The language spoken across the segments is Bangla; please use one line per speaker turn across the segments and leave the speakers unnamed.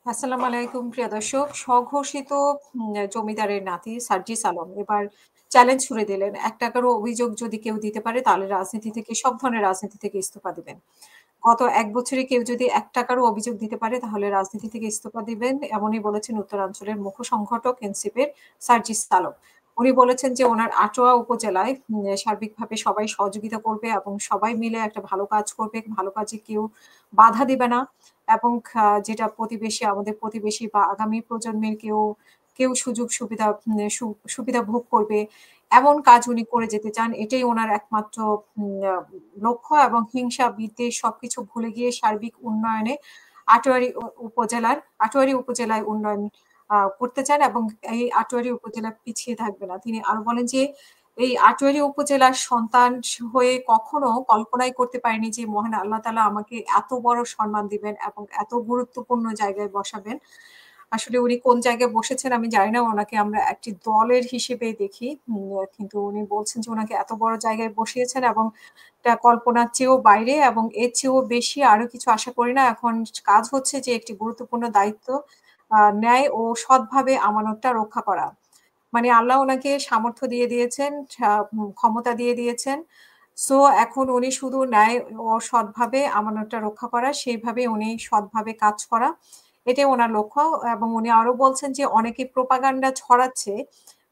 আসসালামু আলাইকুম প্রিয় দর্শক। স্বঘোষিত জমিদারের নাতি সার্জিস আলম এবার চ্যালেঞ্জ ছুড়ে দিলেন। ৳১ অভিযোগ যদি কেউ দিতে পারে তাহলে রাজনীতি থেকে সব ধরনের রাজনীতি থেকে ইস্তফা দিবেন। গত ১ বছরে কেউ যদি ৳১ অভিযোগ দিতে পারে তাহলে রাজনীতি থেকে ইস্তফা দিবেন। এমনই বলেছেন উত্তরাঞ্চলের মুখ্য সংগঠক এনসিপির সার্জিস আলম। উনি বলেছেন যে উনার আটোয়া উপজেলায় সার্বিকভাবে সবাই সহযোগিতা করবে এবং সবাই মিলে একটা ভালো কাজ করবে। ভালো কাজে কেউ বাধা দিবে না। এবং যেটা আমাদের প্রতিবেশী বা আগামী প্রজন্মের কেউ সুযোগ সুবিধা সুবিধা ভোগ করবে। এমন কাজ উনি করে যেতে চান। এটাই উনার একমাত্র উম আ লক্ষ্য এবং হিংসা, বিদ্বেষ সবকিছু ভুলে গিয়ে সার্বিক উন্নয়নে আটোয়ারী উপজেলায় উন্নয়ন করতে চান এবং এই আটোয়ারী উপজেলা পিছিয়ে থাকবে না। তিনি আরো বলেন যে, এই আটোয়ারী উপজেলার সন্তান হয়ে কখনো কল্পনাই করতে পারিনি যে মহান আল্লাহ তাআলা আমাকে এত বড় সম্মান দিবেন এবং এত গুরুত্বপূর্ণ জায়গায় বসাবেন। আসলে উনি কোন জায়গায় বসেছেন আমি জানি না। উনাকে আমরা একটি দলের হিসেবে দেখি। কিন্তু উনি বলছেন যে উনাকে এত বড় জায়গায় বসিয়েছেন এবং এটা কল্পনার চেয়েও বাইরে এবং এর চেয়েও বেশি আরো কিছু আশা করি না। এখন কাজ হচ্ছে যে একটি গুরুত্বপূর্ণ দায়িত্ব ন্যায় ও সৎভাবে আমানতটা রক্ষা করা। মানে আল্লাহ উনাকে সামর্থ্য দিয়ে দিয়েছেন, ক্ষমতা দিয়ে দিয়েছেন। সো এখন উনি শুধু ন্যায় ও সৎভাবে আমানতটা রক্ষা করা, সেইভাবে উনি সৎভাবে কাজ করা। এটাই উনার লক্ষ্য এবং উনি আরো বলছেন যে অনেকে প্রোপাগান্ডা ছড়াচ্ছে,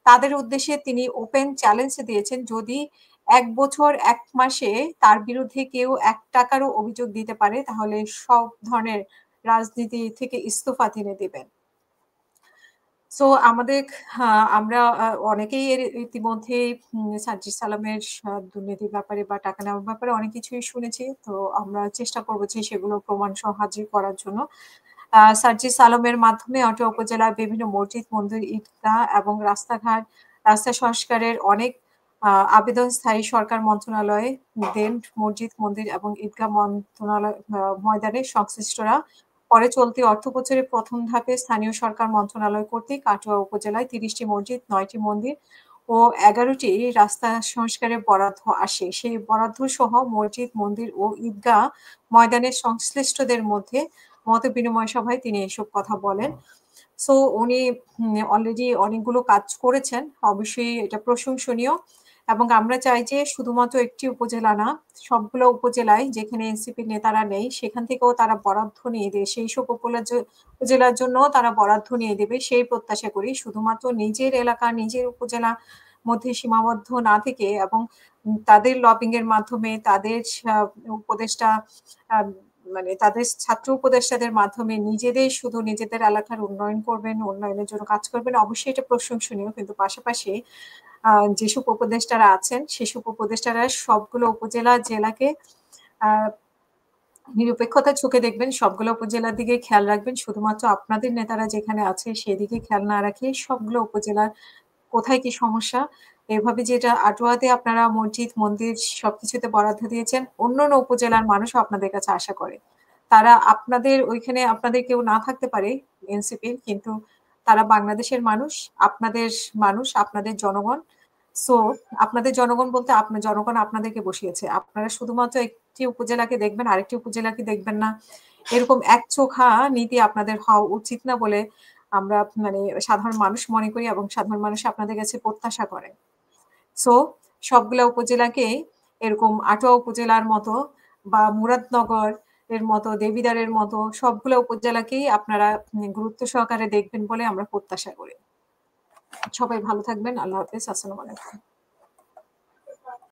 তাদের উদ্দেশ্যে তিনি ওপেন চ্যালেঞ্জ দিয়েছেন, যদি ১ বছর ১ মাসে তার বিরুদ্ধে কেউ ৳১ অভিযোগ দিতে পারে, তাহলে সব ধরনের রাজনীতি থেকে ইস্তফা তিনি দিবেন। সো আমাদের হা আমরা অনেকেই ইতিমধ্যেই সার্জিস আলমের দুর্নীতির ব্যাপারে বা টাকা নেওয়ার ব্যাপারে অনেক কিছুই শুনেছি। তো আমরা চেষ্টা করব যে সেগুলো প্রমাণ সহ হাজির করার জন্য। সার্জিস আলমের মাধ্যমে অত্র উপজেলার বিভিন্ন মসজিদ, মন্দির, ঈদগাহ এবং রাস্তা সংস্কারের অনেক আবেদন স্থায়ী সরকার মন্ত্রণালয়ে দেন। মসজিদ, মন্দির এবং ঈদগাহ মন্ত্রণালয় ময়দানের সংশ্লিষ্টরা পরে চলতি অর্থবছরের ১ম ধাপে স্থানীয় সরকার মন্ত্রণালয় কর্তৃক কাটোয়া উপজেলায় ৩০ টি মসজিদ, ৯ টি মন্দির ও ১১ টি রাস্তা সংস্কারের বরাদ্দ আসে। সেই বরাদ্দসহ মসজিদ, মন্দির ও ঈদগাহ ময়দানের সংশ্লিষ্টদের মধ্যে মতবিনিময় সভায় তিনি এসব কথা বলেন। সো উনি অলরেডি অনেকগুলো কাজ করেছেন। অবশ্যই এটা প্রশংসনীয় এবং আমরা চাই যে শুধুমাত্র একটি উপজেলা না, সবগুলো উপজেলায় যেখানে এনসিপির নেতারা নেই, সেখান থেকেও তারা বরাদ্দ নিয়ে দিয়ে সেইসব উপজেলার জন্যও তারা বরাদ্দ নিয়ে দেবে সেই প্রত্যাশা করি। শুধুমাত্র নিজের এলাকা, নিজের উপজেলা মধ্যে সীমাবদ্ধ না থেকে এবং তাদের লবিং এর মাধ্যমে তাদের উপদেষ্টা আ মানে তাদের ছাত্র উপদেষ্টাদের মাধ্যমে শুধু নিজেদের এলাকার উন্নয়ন করবেন, উন্নয়নের জন্য কাজ করবেন। অবশ্যই এটা প্রশংসনীয়। কিন্তু পাশাপাশি আ যেসব উপদেষ্টারা আছেন, সেসব উপদেষ্টারা সবগুলো উপজেলা, জেলাকে আ নিরপেক্ষতার চোখে দেখবেন, সবগুলো উপজেলার দিকে খেয়াল রাখবেন। শুধুমাত্র আপনাদের নেতারা যেখানে আছে সেদিকে খেয়াল না রেখে সবগুলো উপজেলার কোথায় কি সমস্যা? এভাবে যেটা আটোয়াতে আপনারা মসজিদ, মন্দির সবকিছুতে বরাদ্দ দিয়েছেন, অন্যান্য উপজেলার মানুষও আপনাদের কাছে আশা করে। তারা আপনাদের কেউ না থাকতে পারে এনসিপির, কিন্তু তারা বাংলাদেশের মানুষ, আপনাদের মানুষ, আপনাদের জনগণ। সো আপনাদের জনগণ বলতে আপনার জনগণ আপনাদেরকে বসিয়েছে। আপনারা শুধুমাত্র একটি উপজেলাকে দেখবেন, আরেকটি উপজেলাকে দেখবেন না। এরকম একচোখা নীতি আপনাদের হওয়া উচিত না বলে আমরা সাধারণ মানুষ মনে করি এবং সাধারণ মানুষ আপনাদের কাছে প্রত্যাশা করে। সো সবগুলা উপজেলাকে এরকম আটোয়া উপজেলার মতো বা মুরাদনগর এর মতো, দেবিদ্বারের মতো সবগুলা উপজেলাকেই আপনারা গুরুত্ব সহকারে দেখবেন বলে আমরা প্রত্যাশা করি। সবাই ভালো থাকবেন। আল্লাহ হাফেজ। আসসালামু আলাইকুম।